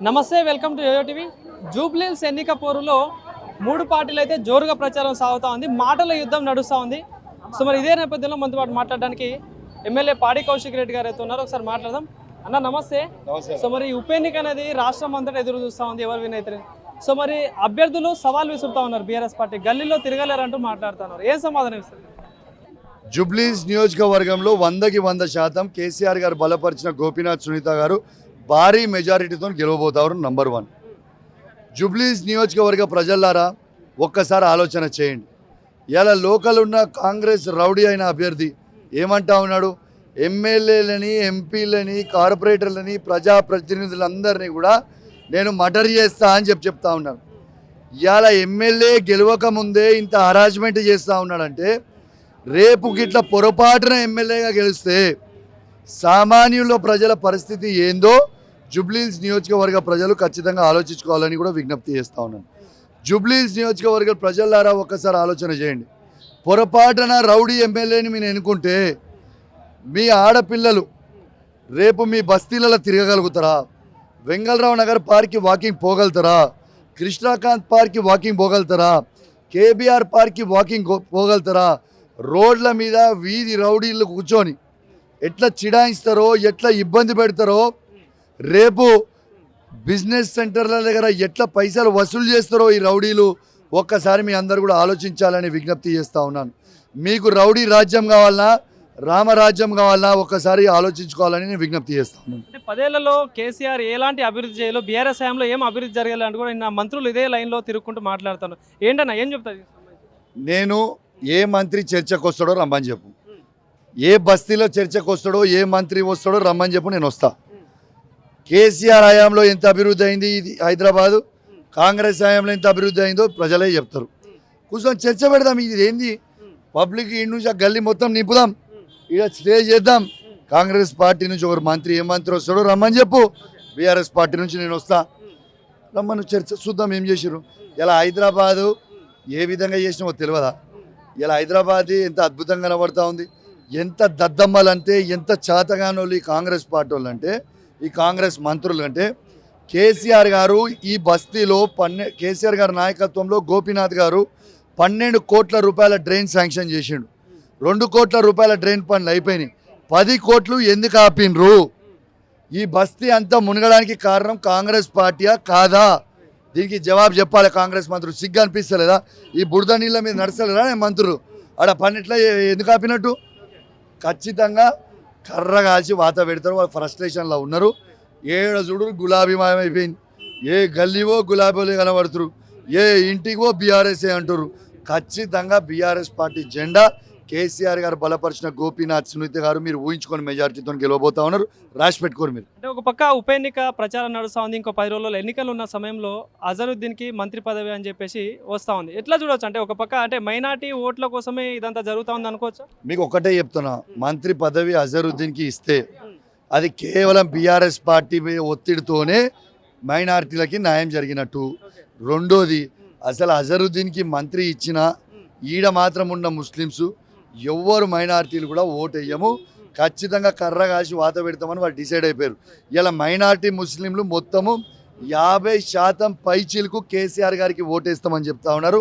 నమస్తే, welcome to YOYO TV. Jubilee Hills ఎన్నిక పోరులో మూడు పార్టీలు అయితే జోరుగా ప్రచారం సాగుతూ ఉంది. మాటల యుద్ధం నడుస్తూ ఉంది. సో మరి ఇదే నేపథ్యంలో మనతో పాటు మాట్లాడడానికి ఎమ్మెల్యే పాడి కౌశిక్ రెడ్డి గారు అయితే ఉన్నారు. ఒకసారి మాట్లాడదాం. అన్న నమస్తే. సో మరి ఉప ఎన్నిక అనేది రాష్ట్రం అంతటా ఎదురు చూస్తూ ఉంది, ఎవరు వినైతే. సో మరి అభ్యర్థులు సవాల్ విసురుతూ ఉన్నారు. బీఆర్ఎస్ పార్టీ గల్లీలో తిరగలేరంటూ మాట్లాడుతున్నారు. ఏం సమాధానం ఇస్తారు? జూబ్లీహిల్స్ నియోజకవర్గంలో 100కి 100% కేసీఆర్ గారు బలపరిచిన గోపీనాథ్ సునీత గారు భారీ మెజారిటీతో గెలవబోతారు. నంబర్ 1. జూబ్లీహిల్స్ నియోజకవర్గ ప్రజలారా ఒక్కసారి ఆలోచన చేయండి. ఇలా లోకల్ ఉన్న కాంగ్రెస్ రౌడీ అయిన అభ్యర్థి ఏమంటా ఉన్నాడు? ఎమ్మెల్యేలని, ఎంపీలని, కార్పొరేటర్లని, ప్రజాప్రతినిధులందరినీ కూడా నేను మర్డర్ చేస్తా అని చెప్తా ఉన్నాను. ఇవాళ ఎమ్మెల్యే గెలవక ముందే ఇంత హరాస్మెంట్ చేస్తూ ఉన్నాడంటే రేపు గిట్ల పొరపాటున ఎమ్మెల్యేగా గెలిస్తే సామాన్యుల ప్రజల పరిస్థితి ఏందో జూబ్లీహిల్స్ నియోజకవర్గ ప్రజలు ఖచ్చితంగా ఆలోచించుకోవాలని కూడా విజ్ఞప్తి చేస్తూ ఉన్నాను. జూబ్లీహిల్స్ నియోజకవర్గ ప్రజలారా ఒక్కసారి ఆలోచన చేయండి. పొరపాటున రౌడీ ఎమ్మెల్యేని మీరు ఎన్నుకుంటే మీ ఆడపిల్లలు రేపు మీ బస్తీలలో తిరగగలుగుతారా? వెంగళరావు నగర్ పార్క్కి వాకింగ్ పోగలుగుతారా? కృష్ణాకాంత్ పార్క్కి వాకింగ్ పోగలుగుతారా? కేబీఆర్ పార్క్కి వాకింగ్ పోగలుగుతారా? రోడ్ల మీద వీధి రౌడీలు కూర్చొని ఎట్లా చిడాయిస్తారో, ఎట్లా ఇబ్బంది పెడతారో, రేపు బిజినెస్ సెంటర్ల దగ్గర ఎట్లా పైసలు వసూలు చేస్తారో ఈ రౌడీలు ఒక్కసారి మీ అందరు కూడా ఆలోచించాలని విజ్ఞప్తి చేస్తూ ఉన్నాను. మీకు రౌడీ రాజ్యం కావాలన్నా, రామరాజ్యం కావాలన్నా ఒక్కసారి ఆలోచించుకోవాలని నేను విజ్ఞప్తి చేస్తా ఉన్నాను. 10 ఏళ్లలో కేసీఆర్ ఎలాంటి అభివృద్ధి చేయాలో, బీఆర్ఎస్ హయాంలో ఏం అభివృద్ధి జరగాలంటే కూడా నా మంత్రులు ఇదే లైన్లో తిరుగుకుంటూ మాట్లాడుతాను. ఏంటన్నా ఏం చెప్తారు? నేను ఏ మంత్రి చర్చకు వస్తాడో రమ్మని చెప్పు, ఏ బస్తీలో చర్చకు వస్తాడో, ఏ మంత్రి వస్తాడో రమ్మని చెప్పు, నేను వస్తా. కేసీఆర్ హయాంలో ఎంత అభివృద్ధి అయింది ఇది హైదరాబాదు, కాంగ్రెస్ హయాంలో ఎంత అభివృద్ధి అయిందో ప్రజలే చెప్తారు. కూర్చొని చర్చ పెడదాం. ఇది ఏంది పబ్లిక్ ఈ నుంచి గల్లీ మొత్తం నింపుదాం, ఇక్కడ స్టే చేద్దాం. కాంగ్రెస్ పార్టీ నుంచి ఒక మంత్రి, ఏ మంత్రి వస్తాడో రమ్మని చెప్పు. బీఆర్ఎస్ పార్టీ నుంచి నేను వస్తా, రమ్మను చర్చ చూద్దాం ఏం చేసిరు. ఇలా హైదరాబాదు ఏ విధంగా చేసినామో తెలియదా? ఇలా హైదరాబాద్ ఎంత అద్భుతంగా కనబడతా ఉంది. ఎంత దద్దమ్మలంటే, ఎంత చేతగానోళ్ళు ఈ కాంగ్రెస్ పార్టీ వాళ్ళు అంటే, ఈ కాంగ్రెస్ మంత్రులు అంటే. కేసీఆర్ గారు ఈ బస్తీలో కేసీఆర్ గారి నాయకత్వంలో గోపీనాథ్ గారు 12 కోట్ల రూపాయల డ్రైన్ శాంక్షన్ చేసిండు. 2 కోట్ల రూపాయల డ్రైన్ పనులు అయిపోయినాయి. 10 కోట్లు ఎందుకు ఆపినరు? ఈ బస్తీ అంతా మునగడానికి కారణం కాంగ్రెస్ పార్టీయా కాదా? దీనికి జవాబు చెప్పాలి కాంగ్రెస్ మంత్రులు. సిగ్గు అనిపిస్తలేదా? ఈ బురద నీళ్ళ మీద నడచలేదా మంత్రులు? ఆడ పన్నెట్లా ఎందుకు ఆపినట్టు? ఖచ్చితంగా కర్ర కాల్చి వాత పెడతారు. వాళ్ళు ఫ్రస్ట్రేషన్లో ఉన్నారు. ఏడ చూడు గులాబీమయమైపోయింది. ఏ గల్లీవో గులాబీలే కనబడుతురు, ఏ ఇంటికో బీఆర్ఎస్ఏ అంటారు. ఖచ్చితంగా బీఆర్ఎస్ పార్టీ జెండా కేసీఆర్ గారు బలపరిచిన గోపీనాథ్ సునీత గారు మీరు ఊహించుకొని మెజారిటీతో గెలవబోతా ఉన్నారు. రాసి పెట్టుకోరు మీరు. అంటే ఒక పక్క ఉప ఎన్నిక ప్రచారం నడుస్తూ ఉంది. ఇంకో 10 రోజుల్లో ఎన్నికలు ఉన్న సమయంలో అజరుద్దీన్కి మంత్రి పదవి అని చెప్పేసి వస్తూ ఉంది. ఎట్లా చూడవచ్చు? అంటే ఒక పక్క అంటే మైనార్టీ ఓట్ల కోసమే ఇదంతా జరుగుతూ ఉంది అనుకోవచ్చు. మీకు ఒకటే చెప్తున్నా, మంత్రి పదవి అజరుద్దీన్కి ఇస్తే అది కేవలం బీఆర్ఎస్ పార్టీ ఒత్తిడితోనే మైనార్టీలకి న్యాయం జరిగినట్టు. రెండోది, అసలు అజరుద్దీన్కి మంత్రి ఇచ్చిన ఈడ మాత్రం ఉన్న ముస్లిమ్స్ ఎవ్వరు మైనార్టీలు కూడా ఓటు వేయము, ఖచ్చితంగా కర్ర కాసి వాత పెడతామని వాళ్ళు డిసైడ్ అయిపోయారు. ఇలా మైనార్టీ ముస్లింలు మొత్తము 50% పైచీలకు కేసీఆర్ గారికి ఓటేస్తామని చెప్తా ఉన్నారు.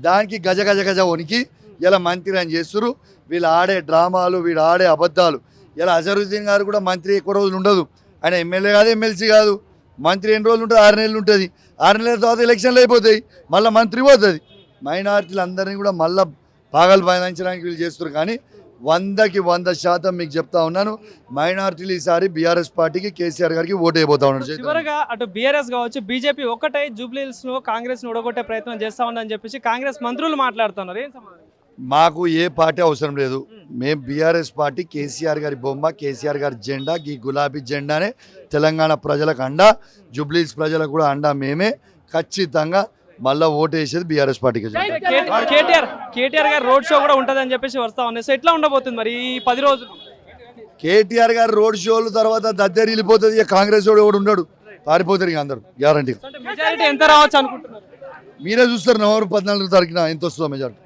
దానికి గజ గజ గజ వణికి ఇలా మంత్రి అని చేస్తున్నారు. వీళ్ళు ఆడే డ్రామాలు, వీళ్ళు ఆడే అబద్ధాలు. ఇలా అజరుద్దీన్ గారు కూడా మంత్రి ఎక్కువ రోజులు ఉండదు. ఆయన ఎమ్మెల్యే కాదు, ఎమ్మెల్సీ కాదు. మంత్రి ఎన్ని రోజులు ఉంటుంది? 6 నెలలు ఉంటుంది. 6 నెలల తర్వాత ఎలక్షన్లు అయిపోతాయి, మళ్ళీ మంత్రి పోతుంది. మైనార్టీలు అందరినీ కూడా మళ్ళీ పాగలు బయలుంచడానికి వీళ్ళు చేస్తారు. కానీ 100కి 100% మీకు చెప్తా ఉన్నాను, మైనార్టీలు ఈసారి బీఆర్ఎస్ పార్టీకి, కేసీఆర్ గారికి ఓటు అయిపోతా ఉన్నారు. చివరగా అటు బీఆర్ఎస్ కావచ్చు, బీజేపీ ఒక్కటే జూబ్లీహిల్స్ లో కాంగ్రెస్ ను ఓడగొట్టే ప్రయత్నం చేస్తా ఉందని చెప్పేసి కాంగ్రెస్ మంత్రులు మాట్లాడుతున్నారు. ఏం సమాధానం? మాకు ఏ పార్టీ అవసరం లేదు. మేము బీఆర్ఎస్ పార్టీ, కేసీఆర్ గారి బొమ్మ, కేసీఆర్ గారి జెండా, ఈ గులాబీ జెండానే తెలంగాణ ప్రజలకు అండా, జూబ్లీహిల్స్ ప్రజలకు కూడా అండా. మేమే ఖచ్చితంగా మళ్ళీ ఓటు వేసేది బీఆర్ఎస్ పార్టీకి. కేటీఆర్ గారు రోడ్ షో కూడా ఉంటుందని చెప్పేసి వస్తా ఉన్నాయి. సో ఎట్లా ఉండబోతుంది మరి ఈ 10 రోజులు? కేటీఆర్ గారు రోడ్ షోలు తర్వాత దద్దరి వెళ్ళిపోతుంది. ఇక కాంగ్రెస్ వాడు ఎవడు ఉన్నాడు, పారిపోతారు ఇక అందరు గ్యారంటీ. మెజారిటీ ఎంత రావచ్చు అనుకుంటున్నారు? మీరే చూస్తారు. నవంబర్ 14 తారీఖున ఎంత వస్తుందో మెజారిటీ.